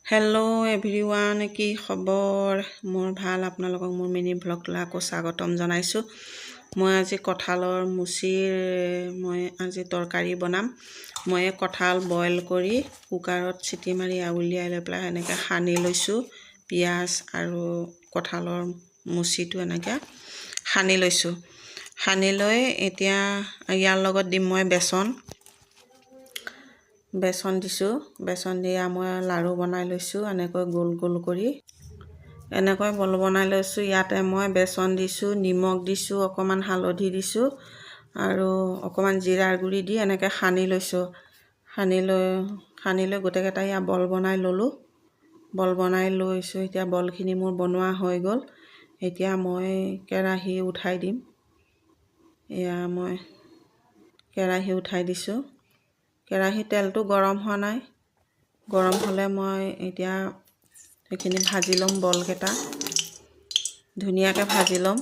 Hello' everyone, কি খবৰ? মোৰ ভাল। আপোনালোকক মোৰ মিনি ভ্লগলৈ আকৌ স্বাগতম জনাইছোঁ। মই আজি কঁঠালৰ মই আজি তৰকাৰী বনাম। মই কঁঠাল বইল কৰি কুকাৰত চিটি মাৰি উলিয়াই লৈ পেলাই এনেকৈ সানি লৈছোঁ। পিঁয়াজ আৰু কঁঠালৰ মুচিটো এনেকৈ সানি লৈছোঁ। সানি লৈ এতিয়া ইয়াৰ লগত দিম মই বেচন দিছোঁ। বেচন দি মই লাড়ু বনাই লৈছোঁ। এনেকৈ গোল গোল কৰি এনেকৈ বল বনাই লৈছোঁ। ইয়াতে মই বেচন দিছোঁ, নিমখ দিছোঁ, অকণমান হালধি দিছোঁ আৰু অকণমান জিৰাৰ গুড়ি দি এনেকৈ সানি লৈছোঁ। সানি লৈ গোটেইকেইটা ইয়াত বল বনাই ল'লোঁ। বল বনাই লৈছোঁ। এতিয়া বলখিনি মোৰ বনোৱা হৈ গ'ল। এতিয়া মই কেৰাহী উঠাই দিম। এয়া মই কেৰাহী উঠাই দিছোঁ। কেৰাহীৰ তেলটো গৰম হোৱা নাই। গৰম হ'লে মই এতিয়া সেইখিনি ভাজি ল'ম। বলকেইটা ধুনীয়াকৈ ভাজি ল'ম।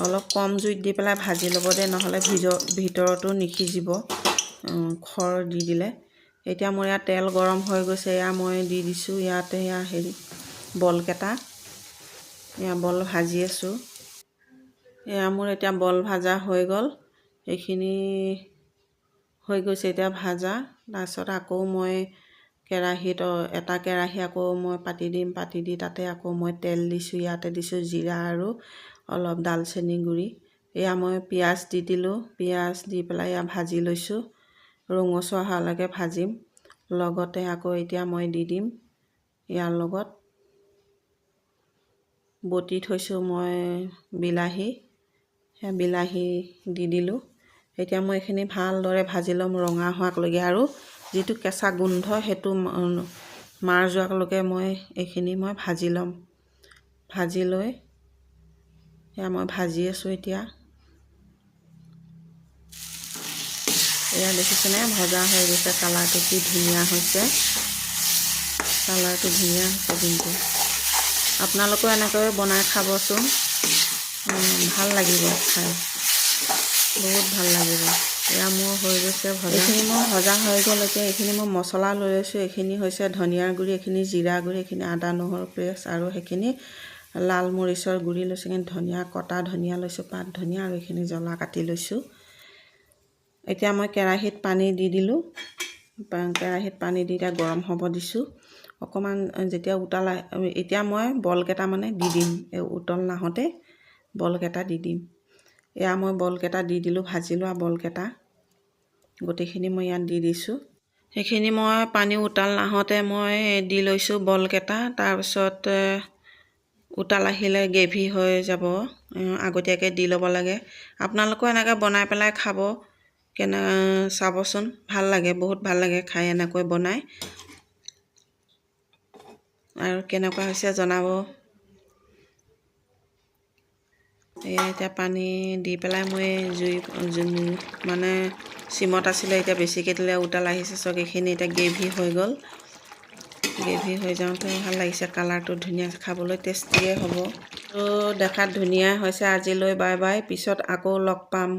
অলপ কম জুইত দি পেলাই ভাজি ল'ব দেই, নহ'লে ভিতৰতো নিসিজিব খৰ দি দিলে। এতিয়া মোৰ ইয়াত তেল গৰম হৈ গৈছে। এয়া মই দি দিছোঁ ইয়াতে বলকেইটা। এয়া বল ভাজি আছোঁ। এয়া মোৰ এতিয়া বল ভাজা হৈ গ'ল। এইখিনি হৈ গৈছে এতিয়া ভাজা। তাৰপিছত আকৌ মই এটা কেৰাহী আকৌ মই পাতি দিম। পাতি দি তাতে আকৌ মই তেল দিছোঁ। ইয়াতে দিছোঁ জিৰা আৰু অলপ ডালচেনি গুড়ি। এয়া মই পিঁয়াজ দি দিলোঁ। পিঁয়াজ দি পেলাই এয়া ভাজি লৈছোঁ। ৰঙচুৱা হোৱালৈকে ভাজিম। লগতে আকৌ এতিয়া মই দি দিম ইয়াৰ লগত বটি থৈছোঁ মই বিলাহী। সেই বিলাহী দি দিলোঁ। এতিয়া মই এইখিনি ভালদৰে ভাজি ল'ম ৰঙা হোৱালৈকে, আৰু যিটো কেঁচা গোন্ধ সেইটো মাৰ যোৱালৈকে এইখিনি মই ভাজি ল'ম। ভাজি লৈ এয়া মই ভাজি আছোঁ। এতিয়া এয়া দেখিছেনে ভজা হৈ গৈছে। কালাৰটো কি ধুনীয়া হৈছে। কালাৰটো ধুনীয়া হৈছে। কিন্তু আপোনালোকেও এনেকৈ বনাই খাবচোন। ভাল লাগিব খাই, বহুত ভাল লাগিব। এয়া মোৰ হৈ গৈছে ভজা। এইখিনি মোৰ ভজা হৈ গ'ল। এতিয়া এইখিনি মই মছলা লৈ লৈছোঁ। এইখিনি হৈছে ধনিয়াৰ গুড়ি, এইখিনি জিৰা গুড়ি, এইখিনি আদা নহৰু পেষ্ট, আৰু সেইখিনি লাল মৰিচৰ গুড়ি লৈছোঁ। এইখিনি ধনিয়া কটা ধনিয়া লৈছোঁ, পাত ধনিয়া, আৰু এইখিনি জ্বলা কাটি লৈছোঁ। এতিয়া মই কেৰাহীত পানী দি দিলোঁ। কেৰাহীত পানী দি এতিয়া গৰম হ'ব দিছোঁ। অকণমান যেতিয়া উতল এতিয়া মই বলকেইটা দি দিম। এই উতল নাহোঁতে বলকেইটা দি দিম। এয়া মই বলকেইটা দি দিলোঁ। ভাজি লোৱা বলকেইটা গোটেইখিনি মই ইয়াত দি দিছোঁ। সেইখিনি মই পানী উতল নাহোঁতে মই দি লৈছোঁ বলকেইটা। তাৰপিছত উতল আহিলে গ্ৰেভি হৈ যাব। আগতীয়াকৈ দি ল'ব লাগে। আপোনালোকেও এনেকৈ বনাই পেলাই খাব। চাবচোন, ভাল লাগে, বহুত ভাল লাগে খাই এনেকৈ বনাই। আৰু কেনেকুৱা হৈছে জনাব। এয়া এতিয়া পানী দি পেলাই মই চিমত আছিলে। এতিয়া বেছিকৈ দিলে উতল আহিছে। চক এইখিনি এতিয়া গ্ৰেভি হৈ গ'ল। গ্ৰেভি হৈ যাওঁতে ভাল লাগিছে। কালাৰটো ধুনীয়া, খাবলৈ টেষ্টিয়ে হ'ব। আৰু দেখাত ধুনীয়া হৈছে। আজিলৈ বাই বাই। পিছত আকৌ লগ পাম।